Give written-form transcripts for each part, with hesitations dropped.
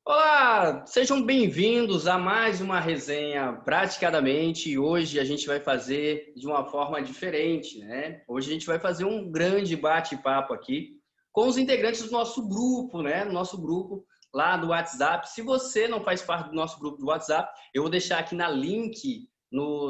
Olá, sejam bem-vindos a mais uma resenha Praticadamente. E hoje a gente vai fazer de uma forma diferente, né? Hoje a gente vai fazer um grande bate-papo aqui com os integrantes do nosso grupo, né? Nosso grupo lá do WhatsApp. Se você não faz parte do nosso grupo do WhatsApp, eu vou deixar aqui na link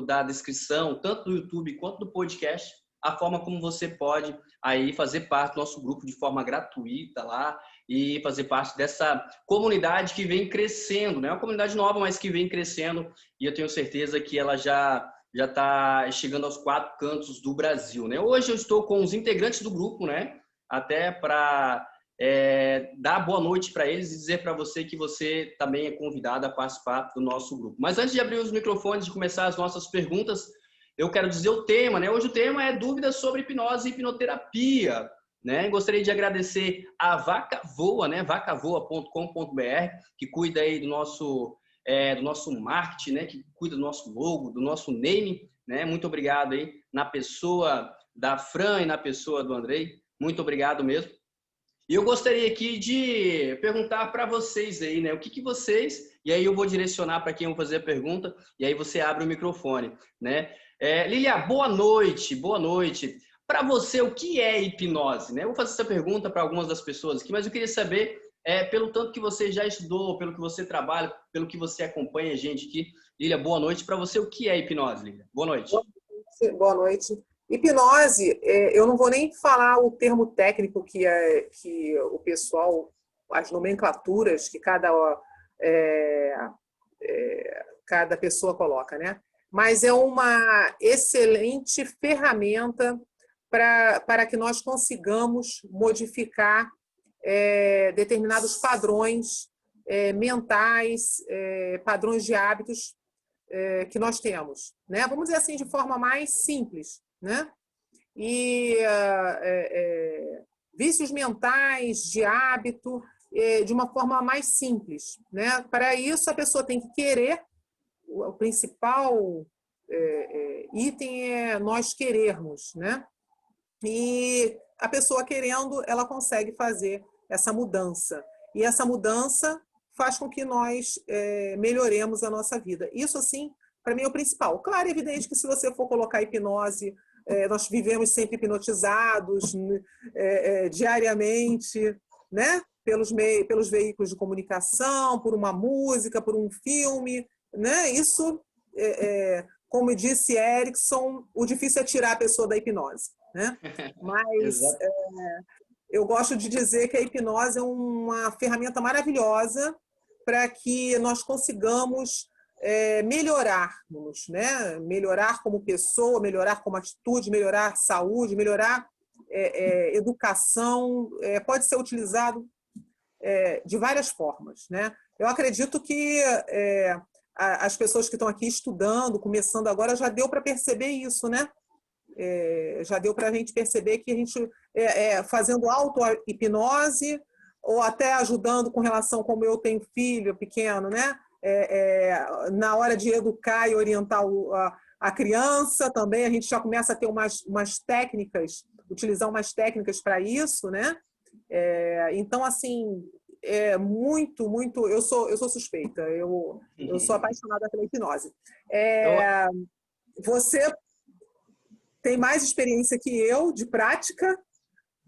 da descrição, tanto do YouTube quanto do podcast, a forma como você pode aí fazer parte do nosso grupo de forma gratuita lá e fazer parte dessa comunidade que vem crescendo, né? Uma comunidade nova, mas que vem crescendo, e eu tenho certeza que ela já está chegando aos 4 cantos do Brasil, né? Hoje eu estou com os integrantes do grupo, né? Até para dar boa noite para eles e dizer para você que você também é convidado a participar do nosso grupo. Mas antes de abrir os microfones e começar as nossas perguntas, eu quero dizer o tema, né? Hoje o tema é dúvidas sobre hipnose e hipnoterapia, né? Gostaria de agradecer a Vaca Voa, né? vacavoa.com.br, que cuida aí do nosso marketing, né? Que cuida do nosso logo, do nosso name, né? Muito obrigado aí na pessoa da Fran e na pessoa do Andrei. Muito obrigado mesmo. E eu gostaria aqui de perguntar para vocês aí, né? O que vocês... E aí eu vou direcionar para quem eu vou fazer a pergunta, e aí você abre o microfone, né? Lilia, boa noite, boa noite. Para você, o que é hipnose, né? Eu vou fazer essa pergunta para algumas das pessoas aqui, mas eu queria saber, pelo tanto que você já estudou, pelo que você trabalha, pelo que você acompanha a gente aqui. Lilia, boa noite. Para você, o que é hipnose, Lilia? Boa noite. Boa noite. Hipnose, eu não vou nem falar o termo técnico que o pessoal, as nomenclaturas que cada pessoa coloca, né? Mas é uma excelente ferramenta para que nós consigamos modificar determinados padrões mentais, padrões de hábitos que nós temos, né? Vamos dizer assim, de forma mais simples, né? E vícios mentais, de hábito, de uma forma mais simples, né? Para isso, a pessoa tem que querer. O principal item é nós querermos, né? E a pessoa querendo, ela consegue fazer essa mudança. E essa mudança faz com que nós melhoremos a nossa vida. Isso, assim, para mim é o principal. Claro, é evidente que se você for colocar hipnose, nós vivemos sempre hipnotizados diariamente, né? Pelos veículos de comunicação, por uma música, por um filme, né? Isso, como disse Erickson, o difícil é tirar a pessoa da hipnose, né? Mas eu gosto de dizer que a hipnose é uma ferramenta maravilhosa para que nós consigamos melhorarmos, né? Melhorar como pessoa, melhorar como atitude, melhorar saúde, melhorar educação. Pode ser utilizado de várias formas, né? Eu acredito que as pessoas que estão aqui estudando, começando agora, já deu para perceber isso, né? Já deu para a gente perceber que a gente, fazendo auto-hipnose, ou até ajudando com relação, como eu tenho filho pequeno, né? Na hora de educar e orientar a criança também, a gente já começa a ter umas técnicas, utilizar umas técnicas para isso, né? Então, assim, muito, muito... Eu sou suspeita, eu sou apaixonada pela hipnose. Você tem mais experiência que eu, de prática,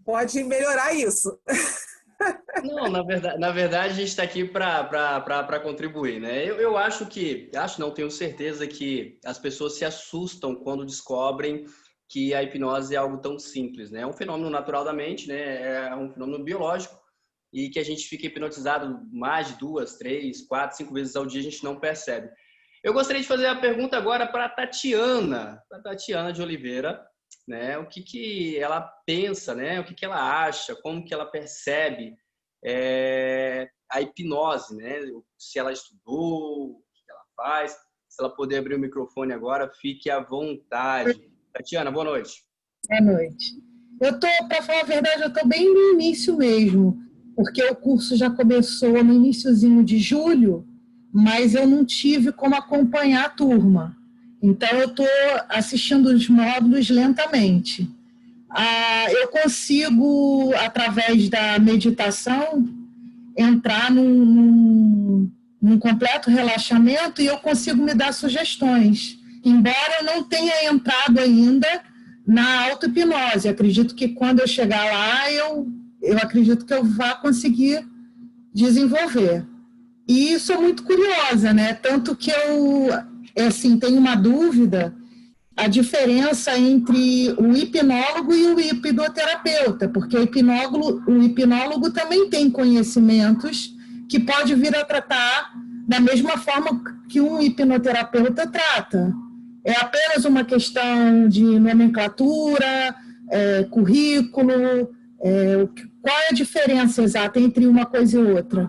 pode melhorar isso. Não, na verdade a gente está aqui para contribuir, né? Eu não, tenho certeza que as pessoas se assustam quando descobrem que a hipnose é algo tão simples, né? É um fenômeno natural da mente, né? É um fenômeno biológico e que a gente fica hipnotizado mais de 2, 3, 4, 5 vezes ao dia, a gente não percebe. Eu gostaria de fazer a pergunta agora para a Tatiana de Oliveira, né? O que ela pensa, né? O que ela acha, como que ela percebe a hipnose, né? Se ela estudou, o que ela faz. Se ela puder abrir o microfone agora, fique à vontade. Tatiana, boa noite. Boa noite. Para falar a verdade, eu estou bem no início mesmo, porque o curso já começou no iniciozinho de julho, mas eu não tive como acompanhar a turma. Então, eu estou assistindo os módulos lentamente. Eu consigo, através da meditação, entrar num completo relaxamento e eu consigo me dar sugestões. Embora eu não tenha entrado ainda na auto-hipnose. Acredito que quando eu chegar lá, eu acredito que eu vá conseguir desenvolver. E sou muito curiosa, né? Tanto que eu, assim, tenho uma dúvida, a diferença entre o hipnólogo e o hipnoterapeuta, porque o hipnólogo também tem conhecimentos que pode vir a tratar da mesma forma que um hipnoterapeuta trata. É apenas uma questão de nomenclatura, currículo, qual é a diferença exata entre uma coisa e outra?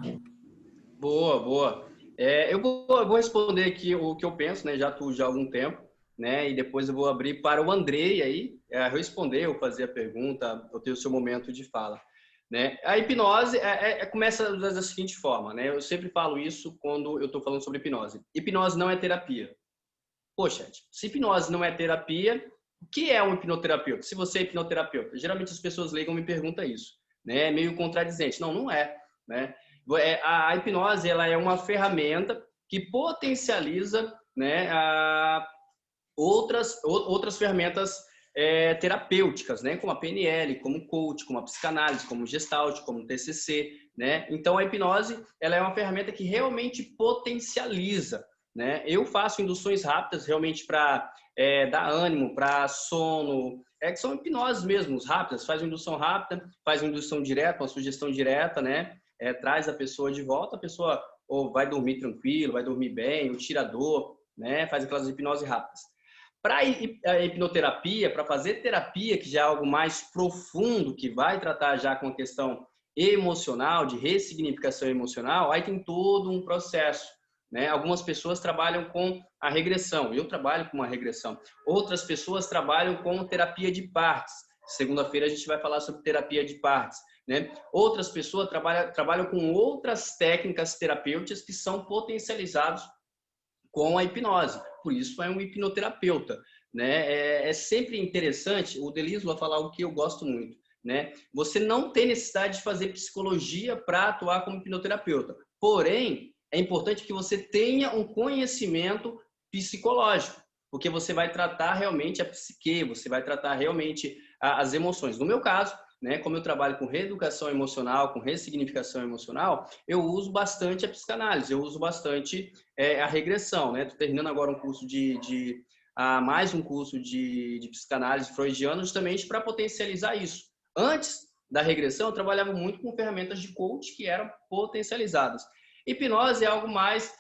Boa, boa. Eu vou responder aqui o que eu penso, né? Já atuo já há algum tempo, né? E depois eu vou abrir para o Andrei aí responder ou fazer a pergunta, ou ter o seu momento de fala, né? A hipnose começa da seguinte forma, né? Eu sempre falo isso quando eu estou falando sobre hipnose. Hipnose não é terapia. Poxa, se hipnose não é terapia, o que é um hipnoterapeuta? Se você é hipnoterapeuta, geralmente as pessoas leigam me perguntam isso, né? É meio contradizente. Não, não é, né? A hipnose, ela é uma ferramenta que potencializa, né, outras ferramentas terapêuticas, né, como a PNL, como o coach, como a psicanálise, como o Gestalt, como o TCC, né? Então a hipnose, ela é uma ferramenta que realmente potencializa, né? Eu faço induções rápidas realmente para dar ânimo, para sono, que são hipnoses mesmo, rápidas. Faz uma indução rápida, faz uma indução direta, uma sugestão direta, né? Traz a pessoa de volta, a pessoa ou vai dormir tranquilo, vai dormir bem, ou tira dor, né? Faz aquelas hipnoses rápidas. Para a hipnoterapia, para fazer terapia, que já é algo mais profundo, que vai tratar já com a questão emocional, de ressignificação emocional, aí tem todo um processo, né? Algumas pessoas trabalham com a regressão, eu trabalho com uma regressão. Outras pessoas trabalham com terapia de partes. Segunda-feira a gente vai falar sobre terapia de partes, né? Outras pessoas trabalham com outras técnicas terapêuticas que são potencializadas com a hipnose. Por isso é um hipnoterapeuta, né? É sempre interessante, o Delis vai falar o que eu gosto muito, né? Você não tem necessidade de fazer psicologia para atuar como hipnoterapeuta. Porém, é importante que você tenha um conhecimento psicológico, porque você vai tratar realmente a psique, você vai tratar realmente as emoções. No meu caso, né, como eu trabalho com reeducação emocional, com ressignificação emocional, eu uso bastante a psicanálise, eu uso bastante a regressão, né? Estou terminando agora um curso mais um curso de psicanálise freudiana, justamente para potencializar isso. Antes da regressão, eu trabalhava muito com ferramentas de coach que eram potencializadas. Hipnose é algo mais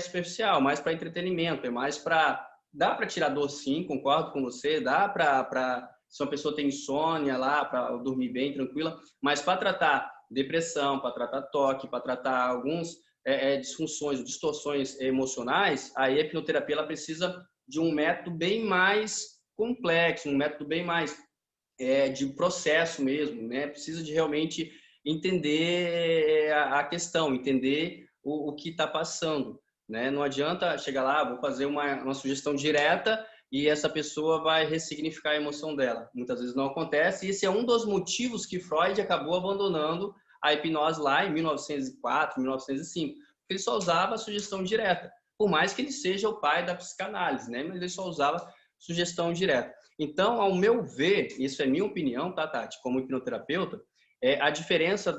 superficial, mais para entretenimento, é mais para... Dá para tirar dor, sim, concordo com você, dá para se uma pessoa tem insônia lá, para dormir bem, tranquila, mas para tratar depressão, para tratar toque, para tratar alguns disfunções, distorções emocionais, aí a hipnoterapia ela precisa de um método bem mais complexo, um método bem mais de processo mesmo, né? Precisa de realmente entender a questão, entender o que está passando, né? Não adianta chegar lá, vou fazer uma sugestão direta e essa pessoa vai ressignificar a emoção dela. Muitas vezes não acontece, e esse é um dos motivos que Freud acabou abandonando a hipnose lá em 1904, 1905, porque ele só usava a sugestão direta, por mais que ele seja o pai da psicanálise, né? Mas ele só usava sugestão direta. Então, ao meu ver, isso é minha opinião, tá, Tati, como hipnoterapeuta, a diferença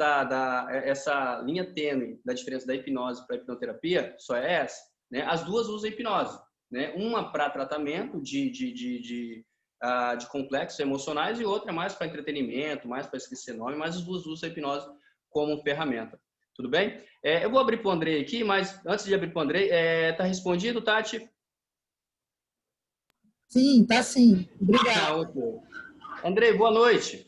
essa linha tênue da diferença da hipnose para a hipnoterapia só é essa, né? As duas usam hipnose, né? Uma para tratamento de complexos emocionais e outra mais para entretenimento, mais para esquecer nome, mas as duas usam a hipnose como ferramenta. Tudo bem? Eu vou abrir para o Andrei aqui, mas antes de abrir para o Andrei, tá respondido, Tati? Sim, tá sim. Obrigada. Okay. Andrei, boa noite.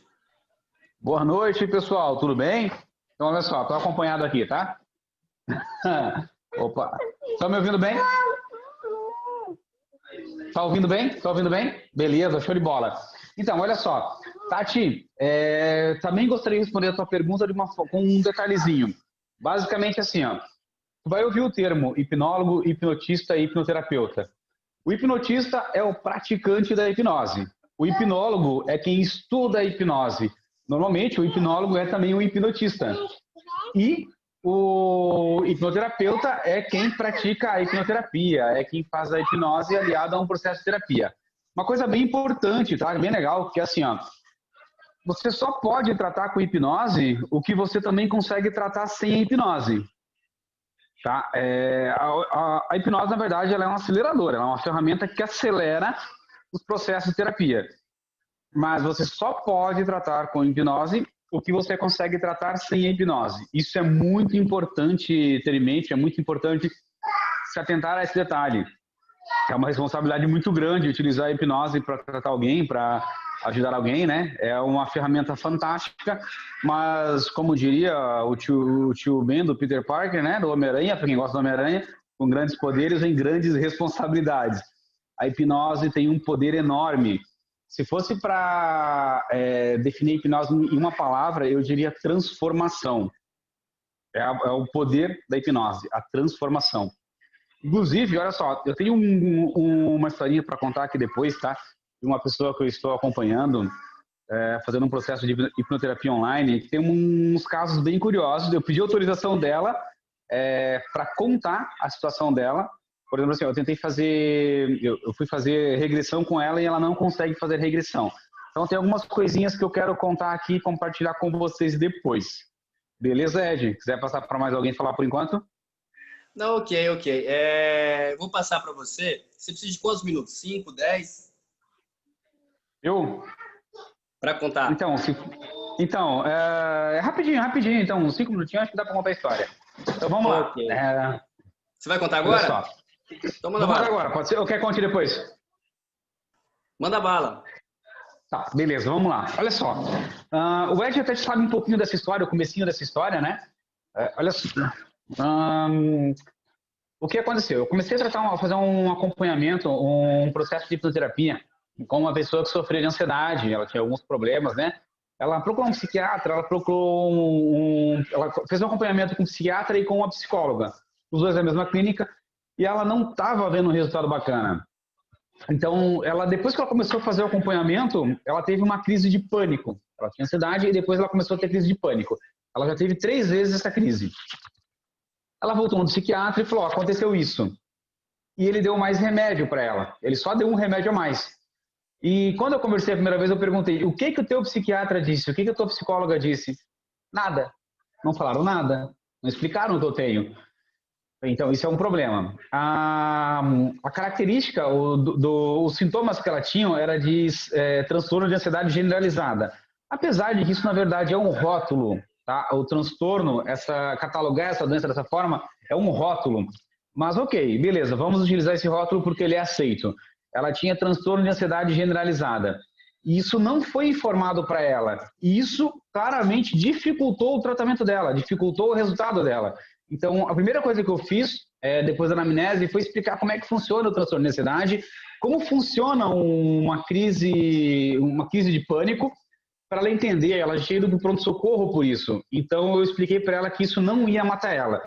Boa noite, pessoal. Tudo bem? Então, olha só, estou acompanhado aqui, tá? Opa. Estão me ouvindo bem? Está ouvindo bem? Está ouvindo bem? Beleza, show de bola. Então, olha só. Tati, também gostaria de responder a tua pergunta com um detalhezinho. Basicamente assim, ó. Tu vai ouvir o termo hipnólogo, hipnotista e hipnoterapeuta. O hipnotista é o praticante da hipnose. O hipnólogo é quem estuda a hipnose. Normalmente, o hipnólogo é também um hipnotista. E o hipnoterapeuta é quem pratica a hipnoterapia, é quem faz a hipnose aliada a um processo de terapia. Uma coisa bem importante, tá? Bem legal, que é assim, ó, você só pode tratar com hipnose o que você também consegue tratar sem a hipnose. Tá? A hipnose, na verdade, ela é um acelerador, ela é uma ferramenta que acelera os processos de terapia. Mas você só pode tratar com hipnose o que você consegue tratar sem a hipnose. Isso é muito importante ter em mente, é muito importante se atentar a esse detalhe. É uma responsabilidade muito grande utilizar a hipnose para tratar alguém, para ajudar alguém, né? É uma ferramenta fantástica, mas, como diria o tio Ben do Peter Parker, né? Do Homem-Aranha, para quem gosta do Homem-Aranha, com grandes poderes vem grandes responsabilidades. A hipnose tem um poder enorme. Se fosse para definir a hipnose em uma palavra, eu diria transformação. É o poder da hipnose, a transformação. Inclusive, olha só, eu tenho uma historinha para contar aqui depois, tá? De uma pessoa que eu estou acompanhando, fazendo um processo de hipnoterapia online, que tem uns casos bem curiosos. Eu pedi autorização dela para contar a situação dela. Por exemplo, assim, eu fui fazer regressão com ela e ela não consegue fazer regressão. Então, tem algumas coisinhas que eu quero contar aqui e compartilhar com vocês depois. Beleza, Ed? Quiser passar para mais alguém falar por enquanto? Não, ok. Vou passar para você. Você precisa de quantos minutos? 5, 10? Eu? Para contar. Então, rapidinho. Então, 5 minutinhos, acho que dá para contar a história. Então, vamos lá. Okay. Você vai contar agora? Olha só. Então manda bala. Vou contar agora, pode ser? Ou quer conte depois? Manda bala. Tá, beleza, vamos lá. Olha só. O Ed até sabe um pouquinho dessa história, o comecinho dessa história, né? Olha só. O que aconteceu? Eu comecei a fazer um acompanhamento, um processo de hipnoterapia com uma pessoa que sofria de ansiedade, ela tinha alguns problemas, né? Ela procurou um psiquiatra, ela fez um acompanhamento com um psiquiatra e com uma psicóloga, os dois na mesma clínica, e ela não estava vendo um resultado bacana. Então, depois que ela começou a fazer o acompanhamento, ela teve uma crise de pânico. Ela tinha ansiedade e depois ela começou a ter crise de pânico. Ela já teve 3 vezes essa crise. Ela voltou no psiquiatra e falou, aconteceu isso. E ele deu mais remédio para ela. Ele só deu um remédio a mais. E quando eu conversei a primeira vez, eu perguntei, o que o teu psiquiatra disse? O que a tua psicóloga disse? Nada. Não falaram nada. Não explicaram o que eu tenho. Então, isso é um problema. A característica, os sintomas que ela tinha era de transtorno de ansiedade generalizada. Apesar de que isso, na verdade, é um rótulo. Tá? O transtorno, catalogar essa doença dessa forma, é um rótulo. Mas, ok, beleza, vamos utilizar esse rótulo porque ele é aceito. Ela tinha transtorno de ansiedade generalizada. E isso não foi informado para ela. E isso claramente dificultou o tratamento dela, dificultou o resultado dela. Então, a primeira coisa que eu fiz, depois da anamnese, foi explicar como é que funciona o transtorno de ansiedade, como funciona uma crise de pânico, para ela entender. Ela tinha ido para o pronto-socorro por isso. Então, eu expliquei para ela que isso não ia matar ela.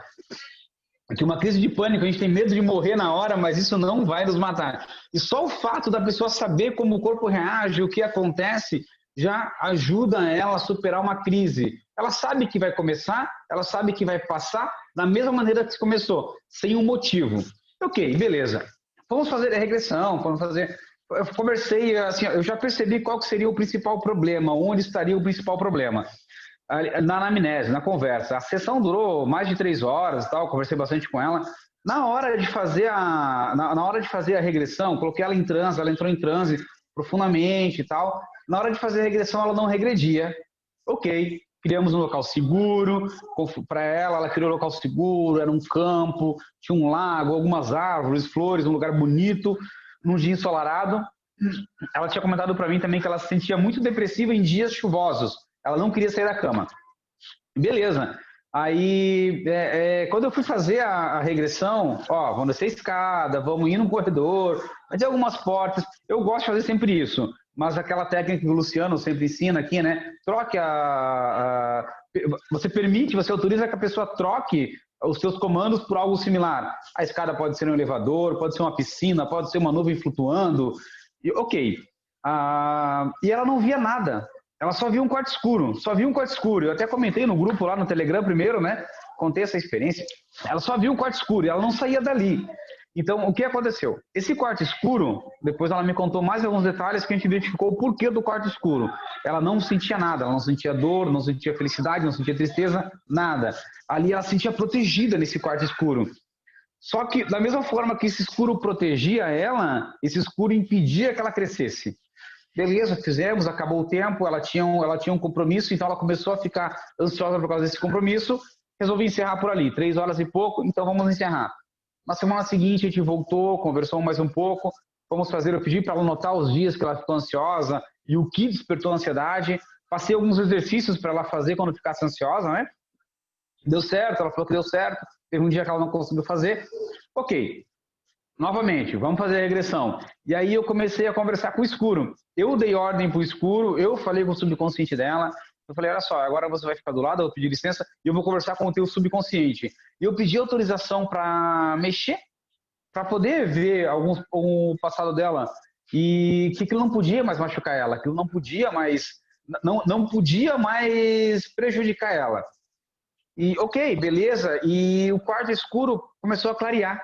Que uma crise de pânico, a gente tem medo de morrer na hora, mas isso não vai nos matar. E só o fato da pessoa saber como o corpo reage, o que acontece, já ajuda ela a superar uma crise. Ela sabe que vai começar, ela sabe que vai passar da mesma maneira que começou, sem um motivo. Ok, beleza. Vamos fazer a regressão, vamos fazer... Eu conversei, assim, eu já percebi qual que seria o principal problema, onde estaria o principal problema. Na anamnese, na conversa. A sessão durou mais de 3 horas, tal, conversei bastante com ela. Na hora de fazer a regressão, coloquei ela em transe, ela entrou em transe profundamente e tal. Na hora de fazer a regressão, ela não regredia. Ok, criamos um local seguro para ela, ela criou um local seguro, era um campo, tinha um lago, algumas árvores, flores, um lugar bonito, num dia ensolarado. Ela tinha comentado para mim também que ela se sentia muito depressiva em dias chuvosos. Ela não queria sair da cama. Beleza. Aí, quando eu fui fazer a regressão, vamos descer a escada, vamos ir no corredor, vai ter algumas portas. Eu gosto de fazer sempre isso. Mas aquela técnica que o Luciano sempre ensina aqui, né? Troque você autoriza que a pessoa troque os seus comandos por algo similar. A escada pode ser um elevador, pode ser uma piscina, pode ser uma nuvem flutuando. Ok. E ela não via nada. ela só viu um quarto escuro, só viu um quarto escuro. Eu até comentei no grupo lá no Telegram primeiro, né? Contei essa experiência. Ela só viu um quarto escuro e ela não saía dali. Então, o que aconteceu? Esse quarto escuro, depois ela me contou mais alguns detalhes que a gente identificou o porquê do quarto escuro. Ela não sentia nada, ela não sentia dor, não sentia felicidade, não sentia tristeza, nada. Ali ela se sentia protegida nesse quarto escuro. Só que, da mesma forma que esse escuro protegia ela, esse escuro impedia que ela crescesse. Beleza, fizemos, acabou o tempo, ela tinha um compromisso, então ela começou a ficar ansiosa por causa desse compromisso. Resolvi encerrar por ali, 3 horas e pouco, então vamos encerrar. Na semana seguinte a gente voltou, conversou mais um pouco, eu pedi para ela anotar os dias que ela ficou ansiosa e o que despertou a ansiedade. Passei alguns exercícios para ela fazer quando ficasse ansiosa, né? Deu certo, ela falou que deu certo. Teve um dia que ela não conseguiu fazer. Ok, novamente, vamos fazer a regressão. E aí eu comecei a conversar com o escuro. Eu dei ordem para o escuro, eu falei com o subconsciente dela. Eu falei, olha só, agora você vai ficar do lado, eu vou pedir licença e eu vou conversar com o teu subconsciente. E eu pedi autorização para mexer, para poder ver o passado dela e que aquilo não podia mais machucar ela, aquilo não podia mais prejudicar ela. E ok, beleza, e o quarto escuro começou a clarear.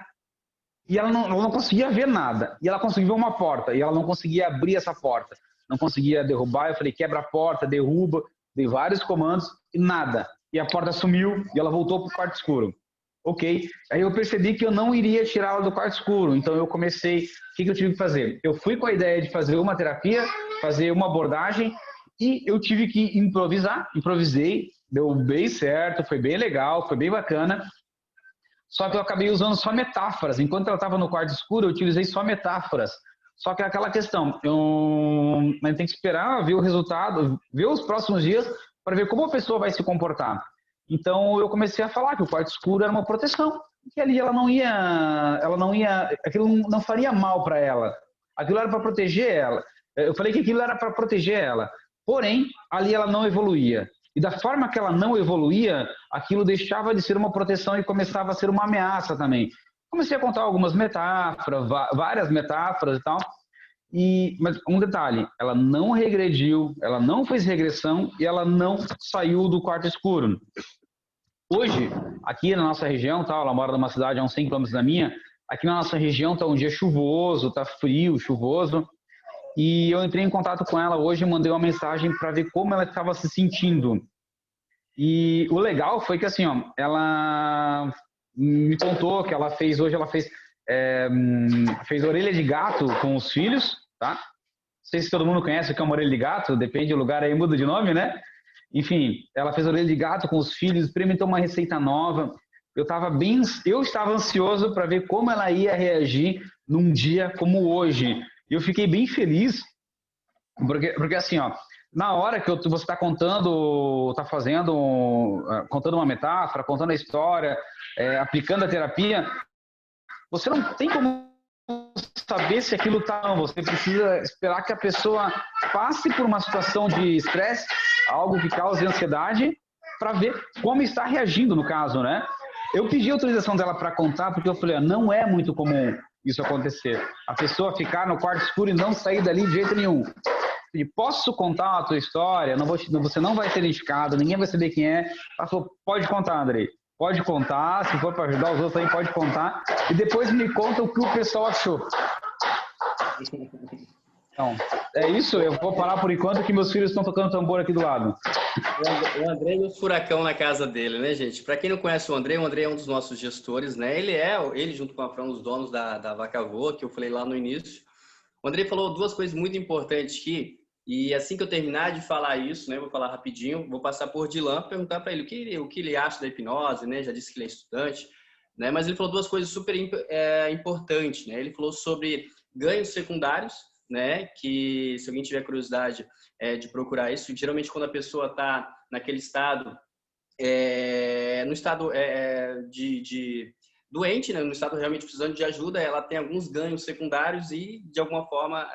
E ela não conseguia ver nada. E ela conseguiu ver uma porta, e ela não conseguia abrir essa porta. Não conseguia derrubar, eu falei, quebra a porta, derruba. Dei vários comandos e nada. E a porta sumiu e ela voltou para o quarto escuro. Ok. Aí eu percebi que eu não iria tirá-la do quarto escuro. Então eu comecei... O que eu tive que fazer? Eu fui com a ideia de fazer uma terapia, fazer uma abordagem e eu tive que improvisar. Improvisei, deu bem certo, foi bem legal, foi bem bacana. Só que eu acabei usando só metáforas. Enquanto ela estava no quarto escuro, eu utilizei só metáforas. Só que é aquela questão, a gente tem que esperar ver o resultado, ver os próximos dias para ver como a pessoa vai se comportar. Então eu comecei a falar que o quarto escuro era uma proteção, que ali ela não ia, aquilo não faria mal para ela. Aquilo era para proteger ela. Eu falei que aquilo era para proteger ela. Porém, ali ela não evoluía. E da forma que ela não evoluía, aquilo deixava de ser uma proteção e começava a ser uma ameaça também. Comecei a contar algumas metáforas, várias metáforas e tal. Mas um detalhe, ela não regrediu, ela não fez regressão e ela não saiu do quarto escuro. Hoje, aqui na nossa região, tá, ela mora numa cidade a uns 100 km da minha, aqui na nossa região está um dia chuvoso, está frio, chuvoso, e eu entrei em contato com ela hoje e mandei uma mensagem para ver como ela estava se sentindo. E o legal foi que assim, ó, ela me contou que fez orelha de gato com os filhos, tá? Não sei se todo mundo conhece o que é uma orelha de gato, depende do lugar aí, muda de nome, né? Enfim, ela fez orelha de gato com os filhos, experimentou uma receita nova. Eu estava ansioso para ver como ela ia reagir num dia como hoje. E eu fiquei bem feliz, porque assim, ó, na hora que você está contando uma metáfora, contando a história, aplicando a terapia, você não tem como saber se aquilo está ou não. Você precisa esperar que a pessoa passe por uma situação de estresse, algo que cause ansiedade, para ver como está reagindo no caso, né? Eu pedi a autorização dela para contar, porque eu falei, não é muito comum isso acontecer. A pessoa ficar no quarto escuro e não sair dali de jeito nenhum. E posso contar a tua história? Você não vai ser identificado, ninguém vai saber quem é. Ela falou, pode contar, Andrei. Pode contar, se for para ajudar os outros aí, pode contar. E depois me conta o que o pessoal achou. Então, é isso. Eu vou parar por enquanto que meus filhos estão tocando tambor aqui do lado. O André e o furacão na casa dele, né, gente? Para quem não conhece o André é um dos nossos gestores, né? Ele junto com a Fran, um dos donos da Vaca Voa, que eu falei lá no início. O André falou 2 coisas muito importantes aqui. E assim que eu terminar de falar isso, né, vou falar rapidinho, vou passar por Dilan, perguntar para ele o que ele acha da hipnose, né? Já disse que ele é estudante, né? Mas ele falou 2 coisas super importantes, né? Ele falou sobre ganhos secundários, né? Que se alguém tiver curiosidade de procurar isso, geralmente quando a pessoa está naquele estado, no estado de doente, né? No estado realmente precisando de ajuda, ela tem alguns ganhos secundários e de alguma forma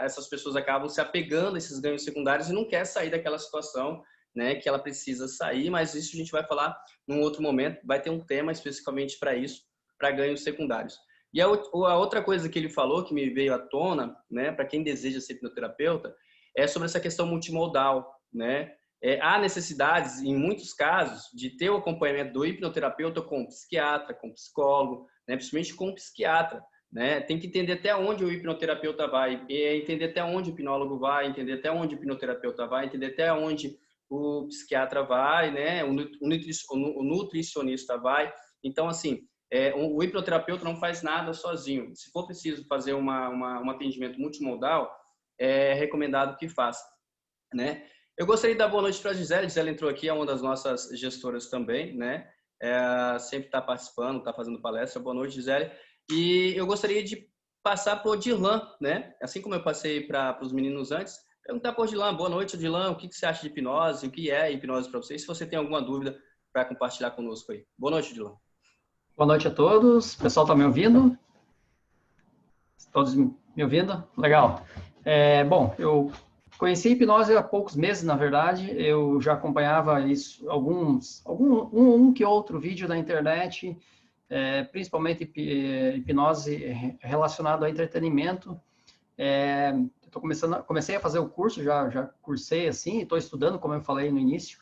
essas pessoas acabam se apegando a esses ganhos secundários e não quer sair daquela situação, né, que ela precisa sair, mas isso a gente vai falar num outro momento, vai ter um tema especificamente para isso, para ganhos secundários. E a outra coisa que ele falou, que me veio à tona, né, para quem deseja ser hipnoterapeuta, é sobre essa questão multimodal, né? Há necessidades, em muitos casos, de ter o acompanhamento do hipnoterapeuta com o psiquiatra, com o psicólogo, né? Principalmente com o psiquiatra, né? Tem que entender até onde o hipnoterapeuta vai, entender até onde o hipnólogo vai, entender até onde o hipnoterapeuta vai, entender até onde o psiquiatra vai, né? O nutricionista vai. Então, assim, o hipnoterapeuta não faz nada sozinho. Se for preciso fazer um atendimento multimodal, é recomendado que faça, né? Eu gostaria de dar boa noite para a Gisele. Gisele entrou aqui, é uma das nossas gestoras também, né? Sempre está participando, está fazendo palestra. Boa noite, Gisele. E eu gostaria de passar para o Dirlan, né? Assim como eu passei para os meninos antes, perguntar para o Dirlan. Boa noite, Dirlan. O que você acha de hipnose? O que é hipnose para você? Se você tem alguma dúvida para compartilhar conosco aí. Boa noite, Dirlan. Boa noite a todos. O pessoal está me ouvindo? Todos me ouvindo? Legal. Bom, eu conheci a hipnose há poucos meses, na verdade. Eu já acompanhava isso, um que outro vídeo na internet, principalmente hipnose relacionado a entretenimento. Comecei a fazer o curso, já cursei assim, estou estudando, como eu falei no início.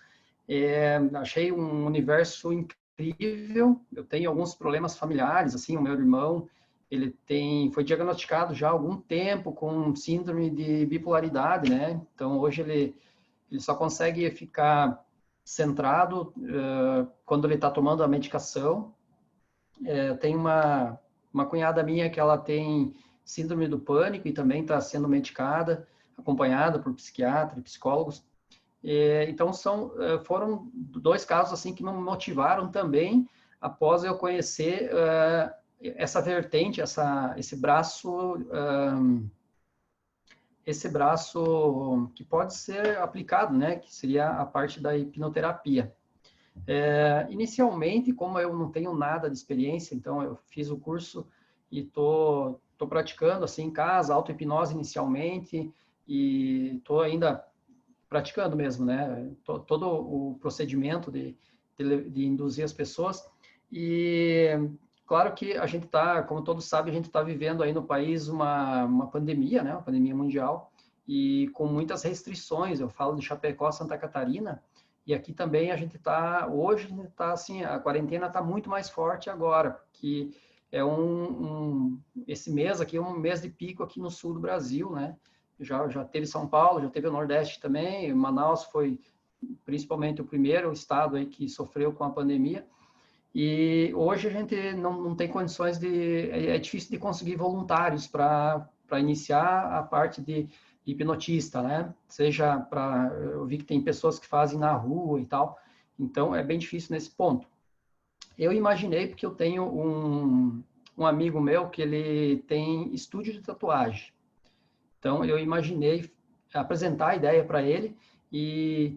Achei um universo incrível. Eu tenho alguns problemas familiares, assim, o meu irmão, ele foi diagnosticado já há algum tempo com síndrome de bipolaridade, né? Então, hoje ele só consegue ficar centrado quando ele está tomando a medicação. Eu tenho uma cunhada minha que ela tem síndrome do pânico e também está sendo medicada, acompanhada por psiquiatra e psicólogos. Então, foram 2 casos assim que me motivaram também após eu conhecer essa vertente, esse braço que pode ser aplicado, né, que seria a parte da hipnoterapia. Inicialmente, como eu não tenho nada de experiência, então eu fiz o curso e estou praticando assim em casa, auto-hipnose inicialmente, e estou ainda praticando mesmo, né, todo o procedimento de induzir as pessoas. E claro que a gente está, como todos sabem, a gente está vivendo aí no país uma pandemia, né, uma pandemia mundial, e com muitas restrições. Eu falo de Chapecó, Santa Catarina, e aqui também a gente está, hoje está assim, a quarentena está muito mais forte agora, porque esse mês aqui é um mês de pico aqui no sul do Brasil, né? Já teve São Paulo, já teve o Nordeste também, Manaus foi principalmente o primeiro estado aí que sofreu com a pandemia, e hoje a gente não tem condições é difícil de conseguir voluntários para iniciar a parte de hipnotista, né? Eu vi que tem pessoas que fazem na rua e tal, então é bem difícil nesse ponto. Eu imaginei, porque eu tenho um amigo meu que ele tem estúdio de tatuagem. Então, eu imaginei apresentar a ideia para ele e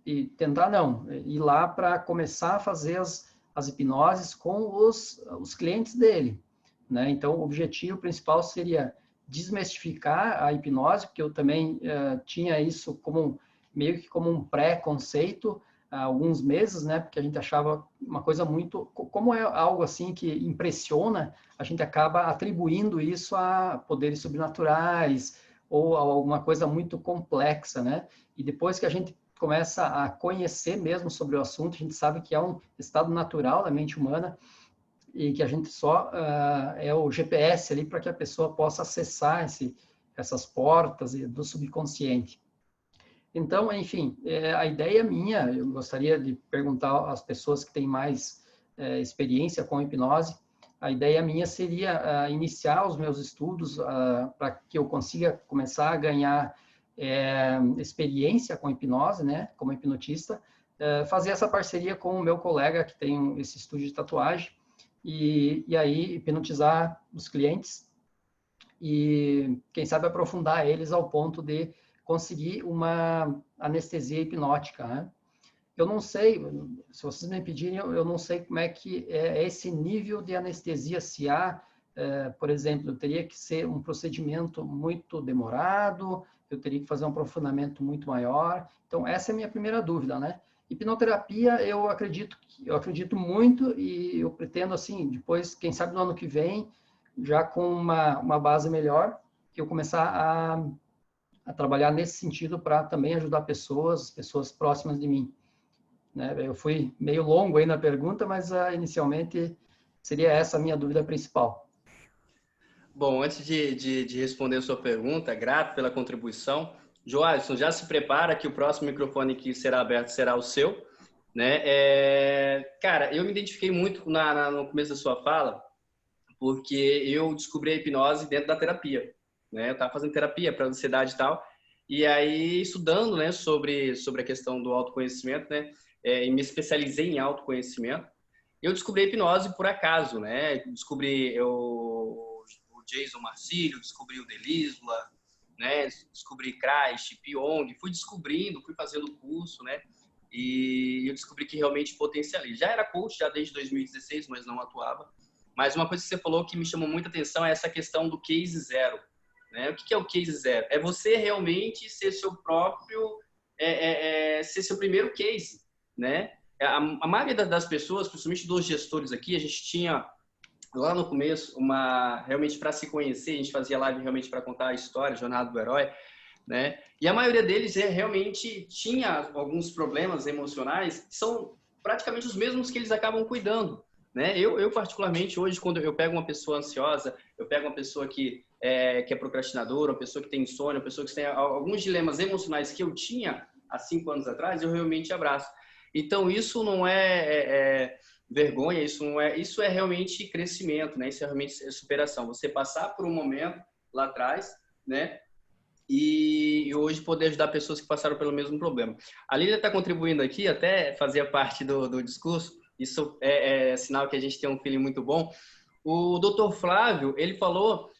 ir lá para começar a fazer as hipnoses com os clientes dele, né? Então, o objetivo principal seria desmistificar a hipnose, porque eu também tinha isso meio que como um pré-conceito há alguns meses, né? Porque a gente achava uma coisa muito... Como é algo assim que impressiona, a gente acaba atribuindo isso a poderes sobrenaturais ou a alguma coisa muito complexa, né? E depois que a gente começa a conhecer mesmo sobre o assunto, a gente sabe que é um estado natural da mente humana e que a gente só é o GPS ali para que a pessoa possa acessar essas portas do subconsciente. Então, enfim, a ideia minha, eu gostaria de perguntar às pessoas que têm mais experiência com hipnose, a ideia minha seria iniciar os meus estudos para que eu consiga começar a ganhar experiência com hipnose, né, como hipnotista, fazer essa parceria com o meu colega que tem esse estúdio de tatuagem, e aí hipnotizar os clientes e, quem sabe, aprofundar eles ao ponto de conseguir uma anestesia hipnótica, né? Eu não sei, se vocês me pedirem, eu não sei como é que é esse nível de anestesia, se há, por exemplo, teria que ser um procedimento muito demorado, eu teria que fazer um aprofundamento muito maior. Então, essa é a minha primeira dúvida, né? Hipnoterapia, eu acredito muito, e eu pretendo, assim, depois, quem sabe no ano que vem, já com uma base melhor, que eu começar trabalhar nesse sentido para também ajudar pessoas próximas de mim. Né? Eu fui meio longo aí na pergunta, mas inicialmente seria essa a minha dúvida principal. Bom, antes de responder a sua pergunta, grato pela contribuição. Joalisson, já se prepara que o próximo microfone que será aberto será o seu. Né? Cara, eu me identifiquei muito no começo da sua fala, porque eu descobri a hipnose dentro da terapia. Né? Eu estava fazendo terapia para ansiedade e tal, e aí estudando, né, sobre a questão do autoconhecimento, né, e me especializei em autoconhecimento. Eu descobri a hipnose por acaso, né? Descobri o Jason Marcílio, descobri o Delisla, né? Descobri Christ, Pyong, fui descobrindo, fui fazendo curso, né? E eu descobri que realmente potencializa. Já era coach já desde 2016, mas não atuava. Mas uma coisa que você falou que me chamou muita atenção é essa questão do case zero. Né? O que é o case zero? É você realmente ser seu próprio, ser seu primeiro case. Né? A maioria das pessoas, principalmente dos gestores aqui, a gente tinha lá no começo realmente para se conhecer, a gente fazia live realmente para contar a história, a jornada do herói. Né? E a maioria deles realmente tinha alguns problemas emocionais que são praticamente os mesmos que eles acabam cuidando. Né? Eu particularmente, hoje, quando eu pego uma pessoa ansiosa, eu pego uma pessoa que é procrastinadora, uma pessoa que tem insônia, uma pessoa que tem alguns dilemas emocionais que eu tinha há 5 anos atrás, eu realmente abraço. Então, isso não é vergonha, isso é realmente crescimento, né? Isso é realmente superação. Você passar por um momento lá atrás, né? E hoje poder ajudar pessoas que passaram pelo mesmo problema. A Lília está contribuindo aqui, até fazia parte do discurso, isso é sinal que a gente tem um feeling muito bom. O Dr. Flávio, ele falou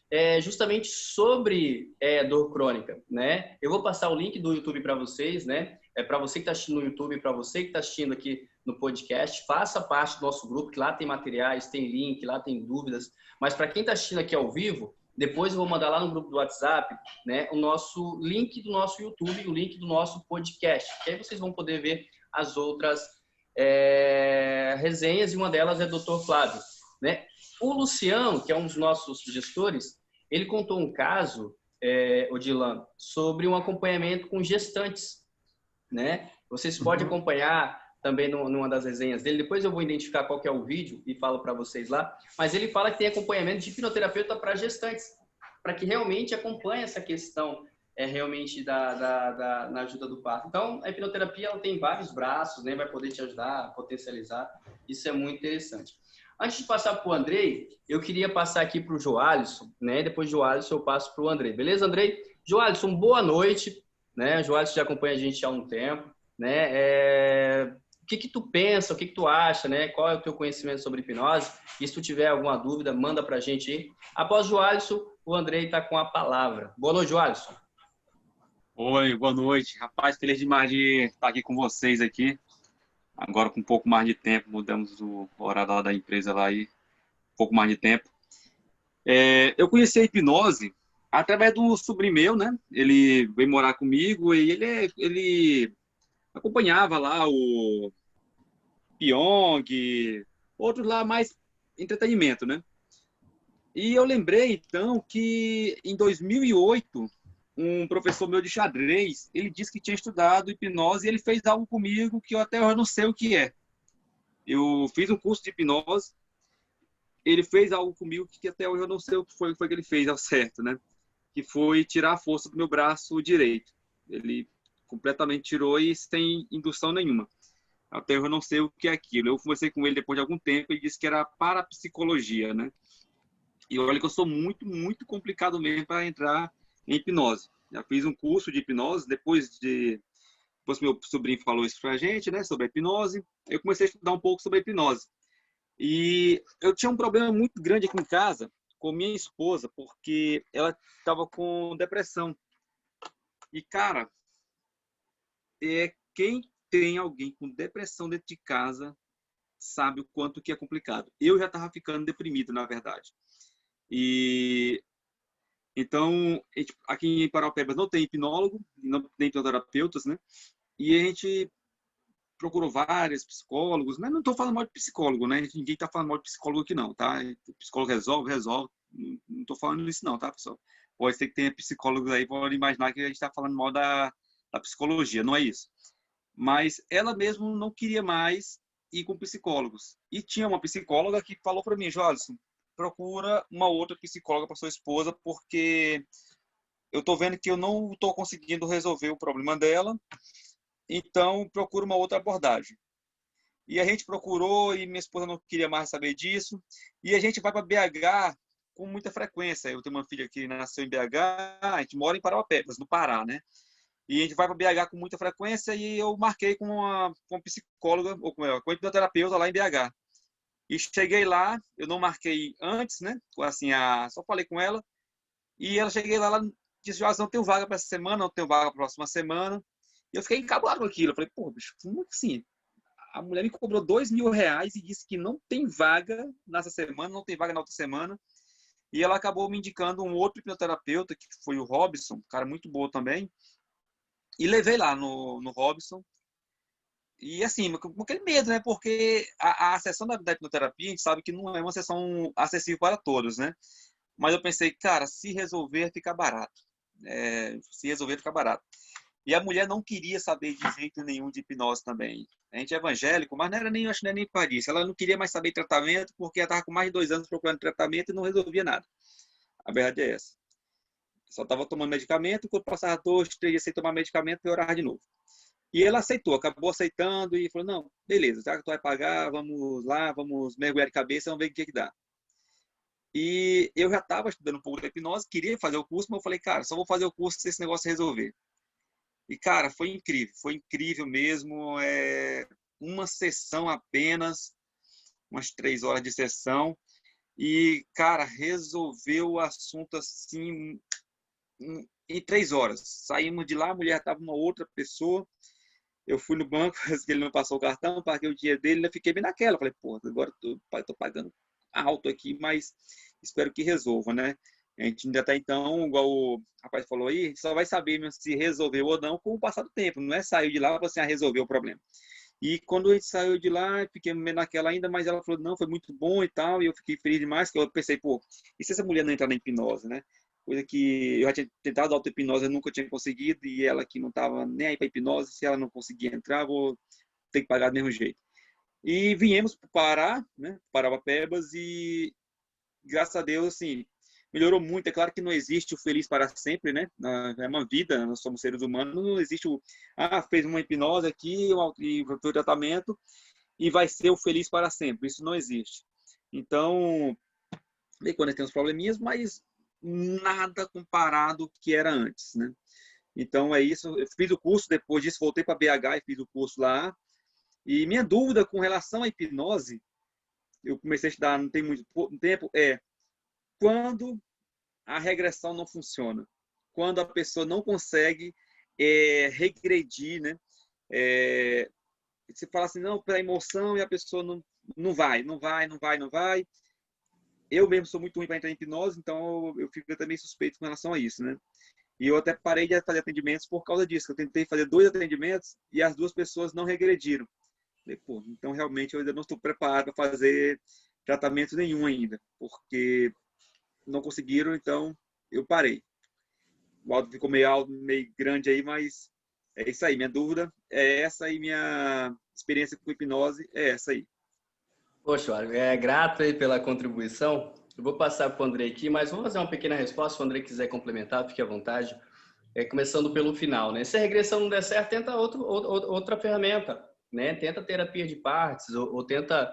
justamente sobre dor crônica, né? Eu vou passar o link do YouTube para vocês, né? Para você que está assistindo no YouTube, para você que está assistindo aqui no podcast, faça parte do nosso grupo, que lá tem materiais, tem link, lá tem dúvidas. Mas para quem está assistindo aqui ao vivo, depois eu vou mandar lá no grupo do WhatsApp, né, o nosso link do nosso YouTube e o link do nosso podcast. Que aí vocês vão poder ver as outras resenhas, e uma delas é do Dr. Flávio. Né? O Luciano, que é um dos nossos gestores, ele contou um caso, Odilan, sobre um acompanhamento com gestantes. Né? Vocês podem acompanhar também numa das resenhas dele. Depois eu vou identificar qual que é o vídeo e falo para vocês lá. Mas ele fala que tem acompanhamento de hipnoterapeuta para gestantes, para que realmente acompanhe essa questão realmente na ajuda do parto. Então, a hipnoterapia ela tem vários braços, né? Vai poder te ajudar a potencializar. Isso é muito interessante. Antes de passar para o Andrei, eu queria passar aqui para o Joalisson, né? Depois do Joalisson eu passo para o Andrei. Beleza, Andrei? Joalisson, boa noite. Né? O Joalisson já acompanha a gente há um tempo. Né? O que tu pensa, o que tu acha, né? Qual é o teu conhecimento sobre hipnose? E se tu tiver alguma dúvida, manda pra gente aí. Após o Joalisson, o Andrei tá com a palavra. Boa noite, Joalisson. Oi, boa noite. Rapaz, feliz demais de estar aqui com vocês aqui. Agora com um pouco mais de tempo, mudamos o horário lá da empresa lá aí, um pouco mais de tempo. Eu conheci a hipnose através do sobrinho meu, né? Ele veio morar comigo e ele acompanhava lá o Pyong, outros lá mais entretenimento, né? E eu lembrei, então, que em 2008, um professor meu de xadrez, ele disse que tinha estudado hipnose e ele fez algo comigo que eu até hoje não sei o que é. Eu fiz um curso de hipnose, ele fez algo comigo que até hoje eu não sei o que foi que ele fez ao certo, né? Que foi tirar a força do meu braço direito. Ele completamente tirou e sem indução nenhuma. Até eu não sei o que é aquilo. Eu conversei com ele depois de algum tempo e disse que era parapsicologia, né? E olha que eu sou muito, muito complicado mesmo para entrar em hipnose. Já fiz um curso de hipnose, depois meu sobrinho falou isso pra gente, né, sobre a hipnose, eu comecei a estudar um pouco sobre a hipnose. E eu tinha um problema muito grande aqui em casa com minha esposa, porque ela estava com depressão. E, cara, quem tem alguém com depressão dentro de casa sabe o quanto que é complicado. Eu já estava ficando deprimido, na verdade. E então, aqui em Paraupebas não tem hipnólogo, não tem hipnoterapeutas, né? E a gente procurou vários psicólogos, mas não estou falando mal de psicólogo, né? Ninguém está falando mal de psicólogo aqui não, tá? O psicólogo resolve. Não estou falando isso não, tá, pessoal? pode ser que tenha psicólogos aí, podem imaginar que a gente está falando mal da psicologia, não é isso. Mas ela mesmo não queria mais ir com psicólogos. E tinha uma psicóloga que falou para mim, Jolson, procura uma outra psicóloga para sua esposa, porque eu estou vendo que eu não estou conseguindo resolver o problema dela, então procura uma outra abordagem. E a gente procurou e minha esposa não queria mais saber disso. E a gente vai para BH com muita frequência. Eu tenho uma filha que nasceu em BH, a gente mora em Parauapebas, no Pará, né? E a gente vai para BH com muita frequência e eu marquei com uma psicóloga, ou com a hipnoterapeuta lá em BH. E cheguei lá, eu não marquei antes, né? Assim, só falei com ela. E ela cheguei lá, ela disse, não tenho vaga para essa semana, não tenho vaga para a próxima semana. E eu fiquei encabulado com aquilo. Eu falei, pô, bicho, como assim? A mulher me cobrou R$2.000 e disse que não tem vaga nessa semana, não tem vaga na outra semana. E ela acabou me indicando um outro hipnoterapeuta, que foi o Robson, um cara muito bom também. E levei lá no Robson. E assim, com aquele medo, né? Porque a sessão da hipnoterapia, a gente sabe que não é uma sessão acessível para todos, né? Mas eu pensei, cara, se resolver, fica barato. Se resolver, fica barato. E a mulher não queria saber de jeito nenhum de hipnose também. A gente é evangélico, mas não era nem, acho que não era nem para isso. Ela não queria mais saber de tratamento, porque ela estava com mais de 2 anos procurando tratamento e não resolvia nada. A verdade é essa. Só estava tomando medicamento, e quando passava 2, 3 dias sem tomar medicamento, piorava de novo. E ela aceitou, acabou aceitando e falou, não, beleza, já que tu vai pagar, vamos lá, vamos mergulhar de cabeça, vamos ver o que dá. E eu já estava estudando um pouco da hipnose, queria fazer o curso, mas eu falei, cara, só vou fazer o curso se esse negócio resolver. E, cara, foi incrível mesmo. Uma sessão apenas, umas 3 horas de sessão. E, cara, resolveu o assunto assim em 3 horas. Saímos de lá, a mulher estava uma outra pessoa. Eu fui no banco, ele não passou o cartão, paguei o dinheiro dele, eu fiquei bem naquela. Falei, pô, agora tô pagando alto aqui, mas espero que resolva, né? A gente ainda está, então, igual o rapaz falou aí, a gente só vai saber mesmo se resolveu ou não com o passar do tempo. Não é sair de lá para assim, resolver o problema. E quando a gente saiu de lá, fiquei meio naquela ainda, mas ela falou, não, foi muito bom e tal, e eu fiquei feliz demais, que eu pensei, pô, e se essa mulher não entrar na hipnose, né? Coisa que eu já tinha tentado auto-hipnose, eu nunca tinha conseguido, e ela que não estava nem aí para hipnose, se ela não conseguia entrar, vou ter que pagar do mesmo jeito. E viemos para o Pará, né? Parauapebas, e graças a Deus, assim, melhorou muito. É claro que não existe o feliz para sempre, né? É uma vida, nós somos seres humanos, não existe fez uma hipnose aqui e foi tratamento e vai ser o feliz para sempre. Isso não existe. Então, quando tem uns probleminhas, mas nada comparado ao que era antes, né? Então é isso. Eu fiz o curso, depois disso voltei para BH e fiz o curso lá. E minha dúvida com relação à hipnose, eu comecei a estudar não tem muito tempo, quando a regressão não funciona, quando a pessoa não consegue regredir, né? Você fala assim, não, pela emoção, e a pessoa não vai. Eu mesmo sou muito ruim para entrar em hipnose, então eu fico também suspeito com relação a isso, né? E eu até parei de fazer atendimentos por causa disso. Eu tentei fazer 2 atendimentos e as 2 pessoas não regrediram. Falei, pô, então realmente eu ainda não estou preparado para fazer tratamento nenhum ainda, porque não conseguiram, então eu parei. O áudio ficou meio alto, meio grande aí, mas é isso aí. Minha dúvida é essa e minha experiência com hipnose é essa aí. Poxa, grato aí pela contribuição. Eu vou passar para o Andrei aqui, mas vou fazer uma pequena resposta. Se o Andrei quiser complementar, fique à vontade. Começando pelo final, né? Se a regressão não der certo, tenta outra ferramenta, né? Tenta terapia de partes ou tenta